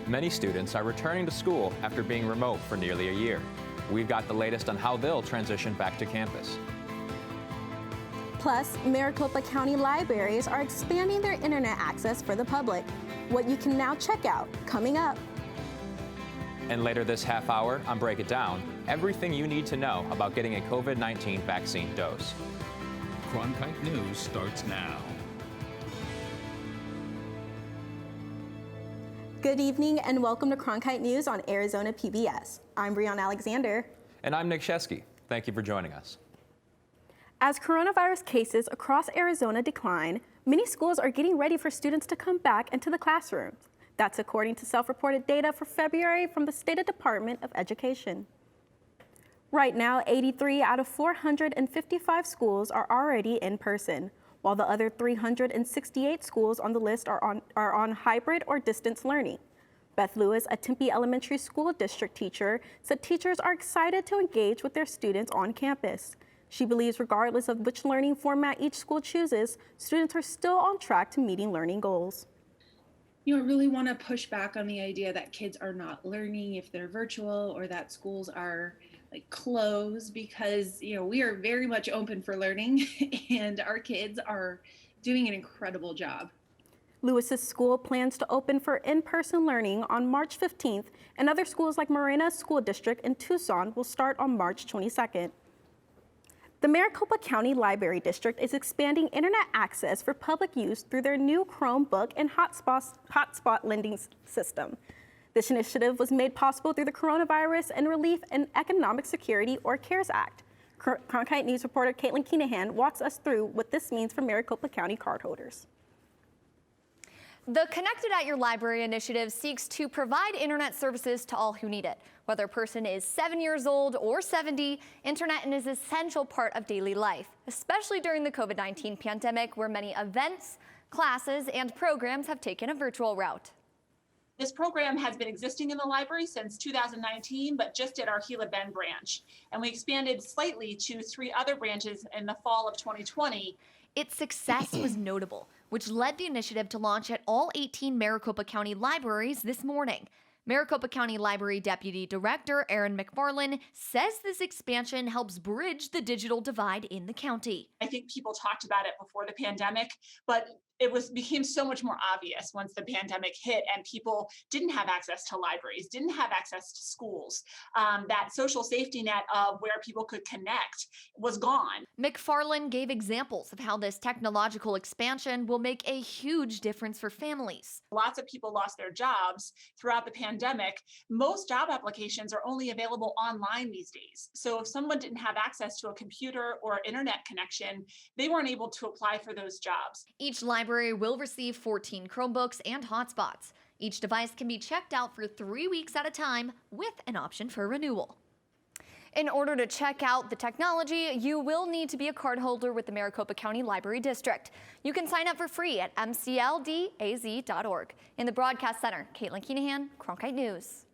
Many students are returning to school after being remote for nearly a year. We've got the latest on how they'll transition back to campus. Plus, Maricopa County libraries are expanding their internet access for the public. What you can now check out, coming up. And later this half hour on Break It Down, everything you need to know about getting a COVID-19 vaccine dose. Cronkite News starts now. Good evening and welcome to Cronkite News on Arizona PBS. I'm Breon Alexander. And I'm Nick Shesky. Thank you for joining us. As coronavirus cases across Arizona decline, many schools are getting ready for students to come back into the classrooms. That's according to self-reported data for February from the State Department of Education. Right now, 83 out of 455 schools are already in person, while the other 368 schools on the list are on hybrid or distance learning. Beth Lewis, a Tempe Elementary School District teacher, said teachers are excited to engage with their students on campus. She believes regardless of which learning format each school chooses, students are still on track to meeting learning goals. I really want to push back on the idea that kids are not learning if they're virtual or that schools are closed, because we are very much open for learning and our kids are doing an incredible job. Lewis's school plans to open for in-person learning on March 15th, and other schools like Morena School District in Tucson will start on March 22nd. The Maricopa County Library District is expanding internet access for public use through their new Chromebook and hotspot lending system. This initiative was made possible through the Coronavirus and Relief and Economic Security, or CARES Act. Cronkite News reporter Caitlin Keenahan walks us through what this means for Maricopa County cardholders. The Connected at Your Library initiative seeks to provide internet services to all who need it. Whether a person is 7 years old or 70, internet is an essential part of daily life, especially during the COVID-19 pandemic, where many events, classes, and programs have taken a virtual route. This program has been existing in the library since 2019, but just at our Gila Bend branch. And we expanded slightly to 3 other branches in the fall of 2020. Its success was notable, which led the initiative to launch at all 18 Maricopa County libraries this morning. Maricopa County Library Deputy Director Erin McFarland says this expansion helps bridge the digital divide in the county. I think people talked about it before the pandemic, but became so much more obvious once the pandemic hit and people didn't have access to libraries, didn't have access to schools. That social safety net of where people could connect was gone. McFarland gave examples of how this technological expansion will make a huge difference for families. Lots of people lost their jobs throughout the pandemic. Most job applications are only available online these days. So if someone didn't have access to a computer or internet connection, they weren't able to apply for those jobs. Each library will receive 14 Chromebooks and hotspots. Each device can be checked out for 3 weeks at a time with an option for renewal. In order to check out the technology, you will need to be a cardholder with the Maricopa County Library District. You can sign up for free at mcldaz.org. In the Broadcast Center, Caitlin Keenahan, Cronkite News.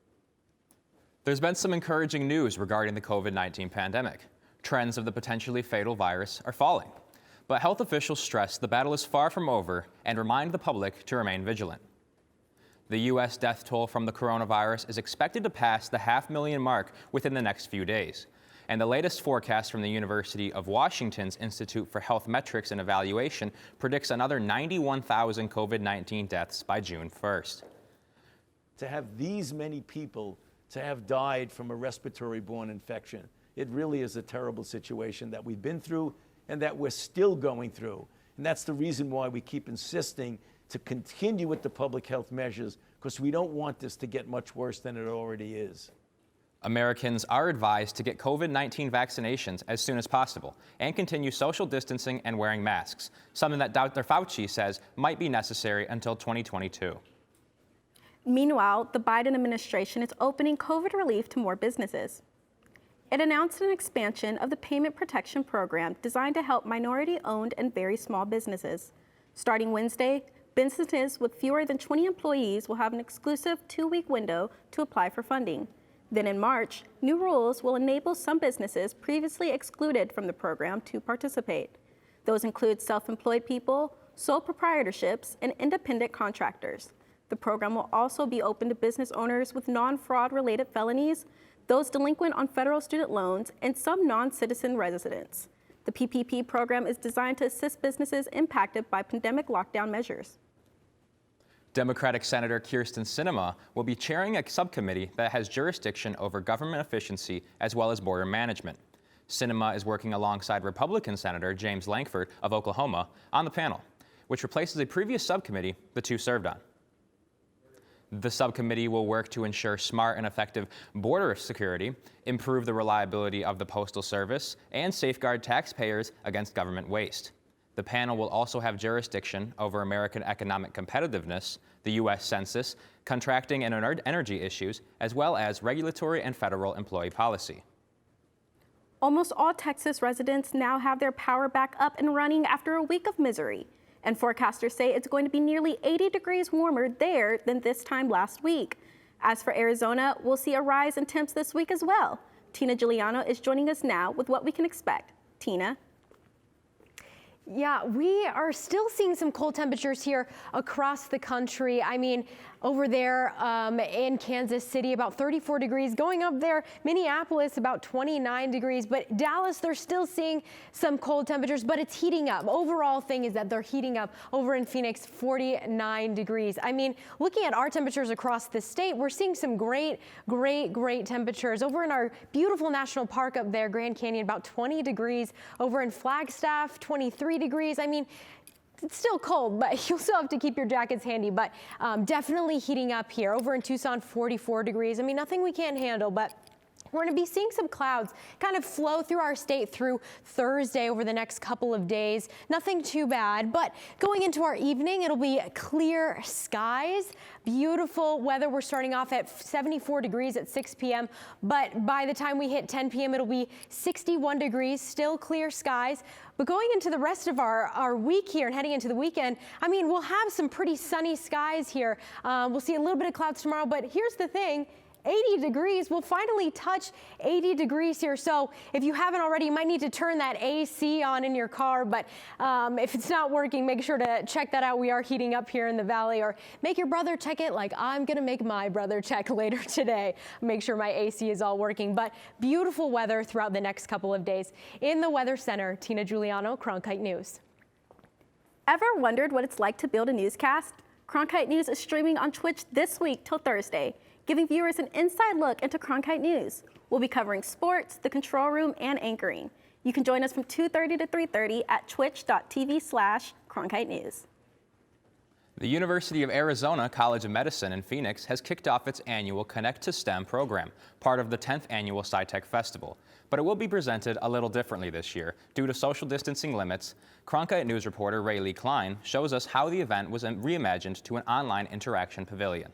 There's been some encouraging news regarding the COVID-19 pandemic. Trends of the potentially fatal virus are falling. But health officials stress the battle is far from over and remind the public to remain vigilant. The U.S. death toll from the coronavirus is expected to pass the 500,000 mark within the next few days. And the latest forecast from the University of Washington's Institute for Health Metrics and Evaluation predicts another 91,000 COVID-19 deaths by June 1st. To have these many people to have died from a respiratory-borne infection, it really is a terrible situation that we've been through and that we're still going through. And that's the reason why we keep insisting to continue with the public health measures, because we don't want this to get much worse than it already is. Americans are advised to get COVID-19 vaccinations as soon as possible and continue social distancing and wearing masks, something that Dr. Fauci says might be necessary until 2022. Meanwhile, the Biden administration is opening COVID relief to more businesses. It announced an expansion of the Payment Protection Program designed to help minority-owned and very small businesses. Starting Wednesday, businesses with fewer than 20 employees will have an exclusive 2-week window to apply for funding. Then in March, new rules will enable some businesses previously excluded from the program to participate. Those include self-employed people, sole proprietorships, and independent contractors. The program will also be open to business owners with non-fraud related felonies, those delinquent on federal student loans, and some non-citizen residents. The PPP program is designed to assist businesses impacted by pandemic lockdown measures. Democratic Senator SINEMA will be chairing a subcommittee that has jurisdiction over government efficiency as well as border management. SINEMA is working alongside Republican Senator James Lankford of Oklahoma on the panel, which replaces a previous subcommittee the two served on. The subcommittee will work to ensure smart and effective border security, improve the reliability of the Postal Service, and safeguard taxpayers against government waste. The panel will also have jurisdiction over American economic competitiveness, the U.S. Census, contracting and energy issues, as well as regulatory and federal employee policy. Almost all Texas residents now have their power back up and running after a week of misery. And forecasters say it's going to be nearly 80 degrees warmer there than this time last week. As for Arizona, we'll see a rise in temps this week as well. Tina Giuliano is joining us now with what we can expect. Tina? Yeah, we are still seeing some cold temperatures here across the country. I mean, over there in Kansas City, about 34 degrees. Going up there, Minneapolis, about 29 degrees. But Dallas, they're still seeing some cold temperatures, but it's heating up. Overall thing is that they're heating up. Over in Phoenix, 49 degrees. I mean, looking at our temperatures across the state, we're seeing some great temperatures. Over in our beautiful national park up there, Grand Canyon, about 20 degrees. Over in Flagstaff, 23 degrees. I mean, it's still cold, but you'll still have to keep your jackets handy, but definitely heating up here. Over in Tucson, 44 degrees. I mean, nothing we can't handle, but we're going to be seeing some clouds kind of flow through our state through Thursday over the next couple of days. Nothing too bad, but going into our evening, it'll be clear skies, beautiful weather. We're starting off at 74 degrees at 6 p.m., but by the time we hit 10 p.m., it'll be 61 degrees, still clear skies. But going into the rest of our week here and heading into the weekend, I mean, we'll have some pretty sunny skies here. We'll see a little bit of clouds tomorrow, but here's the thing. 80 degrees, we'll finally touch 80 degrees here. So if you haven't already, you might need to turn that AC on in your car, but if it's not working, make sure to check that out. We are heating up here in the valley, or make your brother check it like I'm gonna make my brother check later today. Make sure my AC is all working, but beautiful weather throughout the next couple of days. In the Weather Center, Tina Giuliano, Cronkite News. Ever wondered what it's like to build a newscast? Cronkite News is streaming on Twitch this week till Thursday, giving viewers an inside look into Cronkite News. We'll be covering sports, the control room, and anchoring. You can join us from 2:30 to 3:30 at twitch.tv/Cronkite News. The University of Arizona College of Medicine in Phoenix has kicked off its annual Connect to STEM program, part of the 10th annual SciTech Festival. But it will be presented a little differently this year due to social distancing limits. Cronkite News reporter Ray Lee Klein shows us how the event was reimagined to an online interaction pavilion.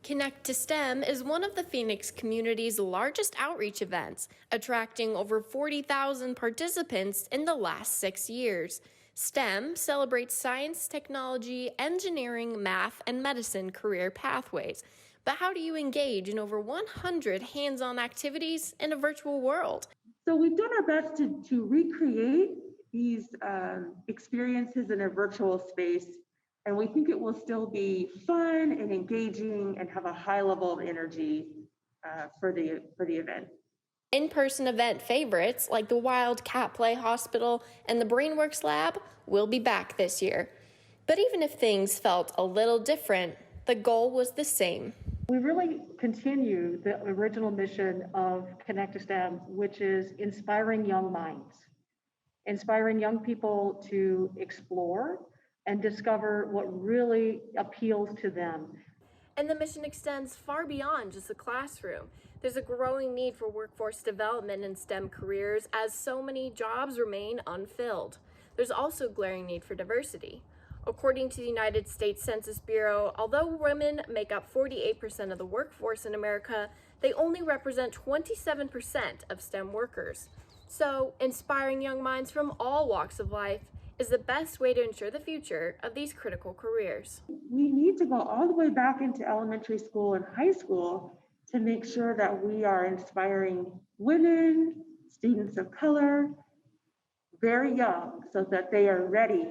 Connect to STEM is one of the Phoenix community's largest outreach events, attracting over 40,000 participants in the last 6 years. STEM celebrates science, technology, engineering, math, and medicine career pathways. But how do you engage in over 100 hands-on activities in a virtual world? So we've done our best to recreate these experiences in a virtual space. And we think it will still be fun and engaging and have a high level of energy for the event. In-person event favorites like the Wild Cat Play Hospital and the BrainWorks Lab will be back this year. But even if things felt a little different, the goal was the same. We really continue the original mission of Connect to STEM, which is inspiring young minds, inspiring young people to explore and discover what really appeals to them. And the mission extends far beyond just the classroom. There's a growing need for workforce development in STEM careers as so many jobs remain unfilled. There's also glaring need for diversity. According to the United States Census Bureau, although women make up 48% of the workforce in America, they only represent 27% of STEM workers. So, inspiring young minds from all walks of life is the best way to ensure the future of these critical careers. We need to go all the way back into elementary school and high school to make sure that we are inspiring women, students of color, very young, so that they are ready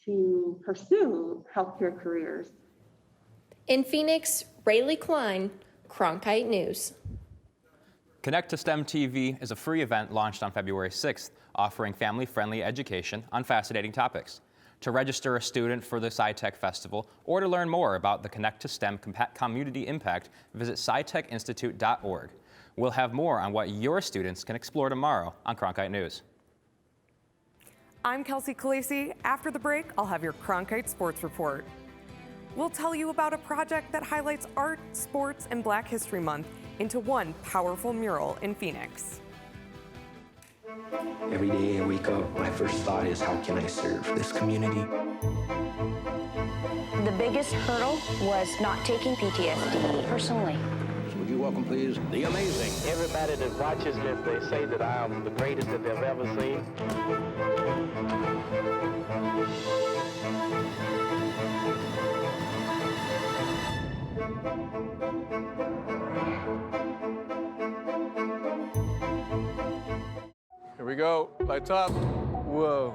to pursue healthcare careers. In Phoenix, Rayleigh Klein, Cronkite News. Connect to STEM TV is a free event launched on February 6th, offering family-friendly education on fascinating topics. To register a student for the SciTech Festival or to learn more about the Connect to STEM community impact, visit scitechinstitute.org. We'll have more on what your students can explore tomorrow on Cronkite News. I'm Kelsey Calisi. After the break, I'll have your Cronkite Sports Report. We'll tell you about a project that highlights art, sports, and Black History Month into one powerful mural in Phoenix. Every day I wake up, my first thought is, how can I serve this community? The biggest hurdle was not taking PTSD personally. Would you welcome, please, the amazing. Everybody that watches this, they say that I am the greatest that they've ever seen. Here we go, lights up. Whoa.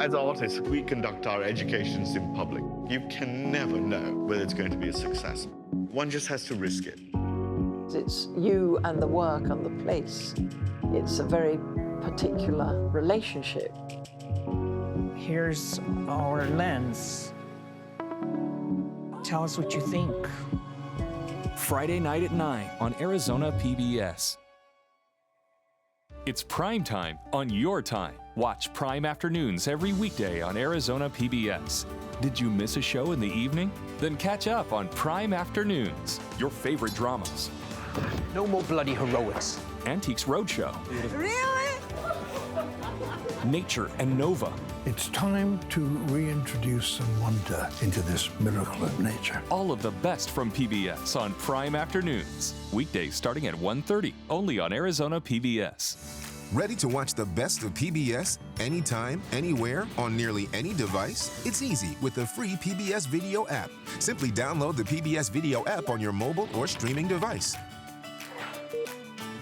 As artists, we conduct our educations in public. You can never know whether it's going to be a success. One just has to risk it. It's you and the work and the place. It's a very particular relationship. Here's our lens. Tell us what you think. Friday night at 9 on Arizona PBS. It's prime time on your time. Watch Prime Afternoons every weekday on Arizona PBS. Did you miss a show in the evening? Then catch up on Prime Afternoons, your favorite dramas. No more bloody heroics. Antiques Roadshow. Really? Nature and Nova. It's time to reintroduce some wonder into this miracle of nature. All of the best from PBS on Prime Afternoons. Weekdays starting at 1:30, only on Arizona PBS. Ready to watch the best of PBS anytime, anywhere, on nearly any device? It's easy with the free PBS Video app. Simply download the PBS Video app on your mobile or streaming device.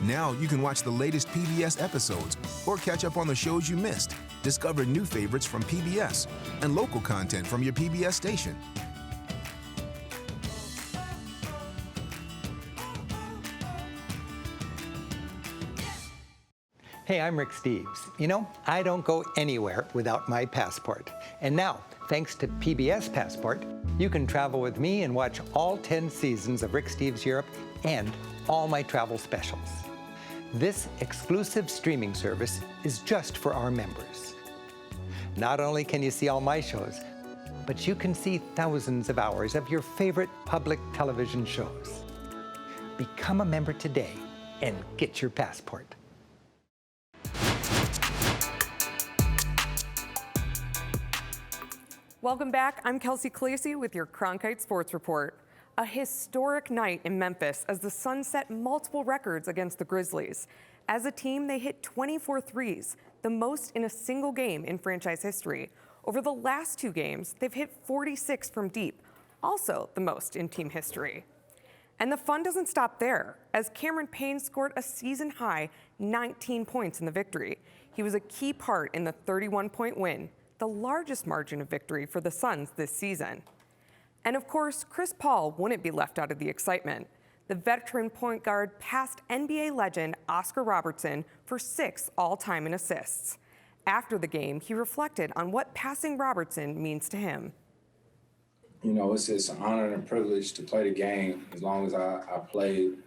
Now you can watch the latest PBS episodes or catch up on the shows you missed. Discover new favorites from PBS and local content from your PBS station. Hey, I'm Rick Steves. You know, I don't go anywhere without my passport. And now, thanks to PBS Passport, you can travel with me and watch all 10 seasons of Rick Steves Europe and all my travel specials. This exclusive streaming service is just for our members. Not only can you see all my shows, but you can see thousands of hours of your favorite public television shows. Become a member today and get your passport. Welcome back. I'm Kelsey Calisi with your Cronkite Sports Report. A historic night in Memphis as the Suns set multiple records against the Grizzlies. As a team, they hit 24 threes, the most in a single game in franchise history. Over the last 2 games, they've hit 46 from deep, also the most in team history. And the fun doesn't stop there, as Cameron Payne scored a season-high 19 points in the victory. He was a key part in the 31-point win, the largest margin of victory for the Suns this season. And of course, Chris Paul wouldn't be left out of the excitement. The veteran point guard passed NBA legend Oscar Robertson for 6th all-time in assists. After the game, he reflected on what passing Robertson means to him. You know, it's an honor and a privilege to play the game as long as I played.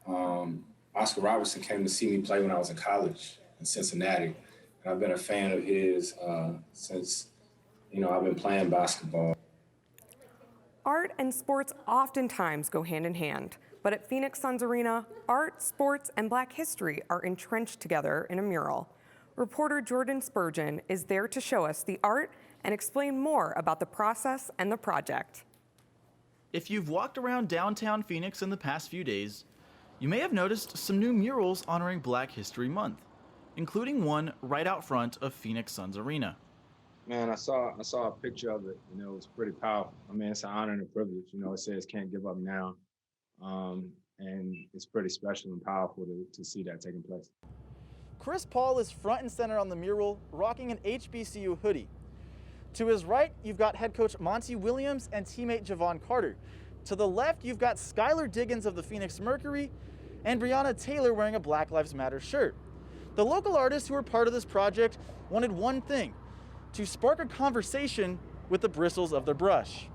Oscar Robertson came to see me play when I was in college in Cincinnati. And I've been a fan of his since, you know, I've been playing basketball. Art and sports oftentimes go hand in hand, but at Phoenix Suns Arena, art, sports, and Black history are entrenched together in a mural. Reporter Jordan Spurgeon is there to show us the art and explain more about the process and the project. If you've walked around downtown Phoenix in the past few days, you may have noticed some new murals honoring Black History Month, including one right out front of Phoenix Suns Arena. Man, I saw a picture of it, and it was pretty powerful. I mean, it's an honor and a privilege. You know, it says "Can't give up now," and it's pretty special and powerful to see that taking place. Chris Paul is front and center on the mural, rocking an HBCU hoodie. To his right, you've got head coach Monty Williams and teammate Javon Carter. To the left, you've got Skylar Diggins of the Phoenix Mercury and Breonna Taylor wearing a Black Lives Matter shirt. The local artists who were part of this project wanted one thing: to spark a conversation with the bristles of their brush.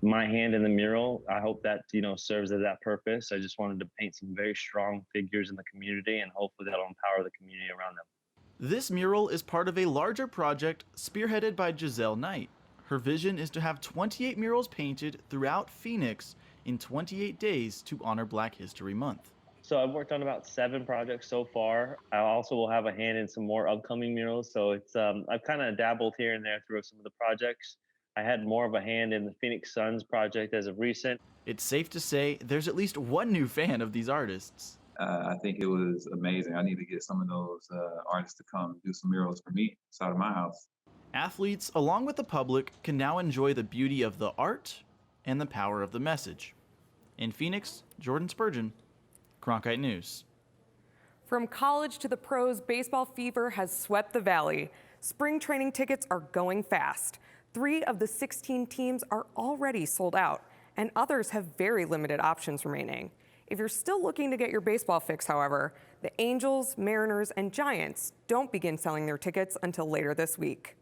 My hand in the mural, I hope that, serves as that purpose. I just wanted to paint some very strong figures in the community, and hopefully that'll empower the community around them. This mural is part of a larger project spearheaded by Giselle Knight. Her vision is to have 28 murals painted throughout Phoenix in 28 days to honor Black History Month. So I've worked on about 7 projects so far. I also will have a hand in some more upcoming murals. So it's I've kind of dabbled here and there through some of the projects. I had more of a hand in the Phoenix Suns project as of recent. It's safe to say there's at least one new fan of these artists. I think it was amazing. I need to get some of those artists to come do some murals for me outside of my house. Athletes, along with the public, can now enjoy the beauty of the art and the power of the message. In Phoenix, Jordan Spurgeon, Cronkite News. From college to the pros, baseball fever has swept the valley. Spring training tickets are going fast. 3 of the 16 teams are already sold out, and others have very limited options remaining. If you're still looking to get your baseball fix, however, the Angels, Mariners, and Giants don't begin selling their tickets until later this week.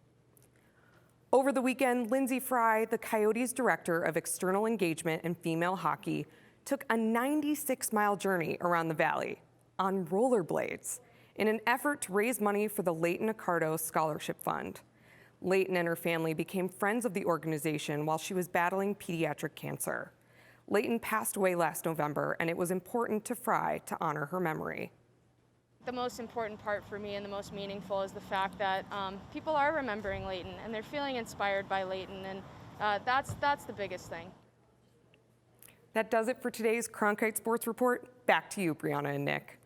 Over the weekend, Lindsay Fry, the Coyotes' director of external engagement and female hockey, took a 96-mile journey around the valley on rollerblades in an effort to raise money for the Leighton Accardo Scholarship Fund. Leighton and her family became friends of the organization while she was battling pediatric cancer. Leighton passed away last November, and it was important to Fry to honor her memory. The most important part for me and the most meaningful is the fact that people are remembering Leighton and they're feeling inspired by Leighton, and that's the biggest thing. That does it for today's Cronkite Sports Report. Back to you, Brianna and Nick.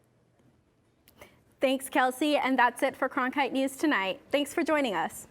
Thanks, Kelsey, and that's it for Cronkite News tonight. Thanks for joining us.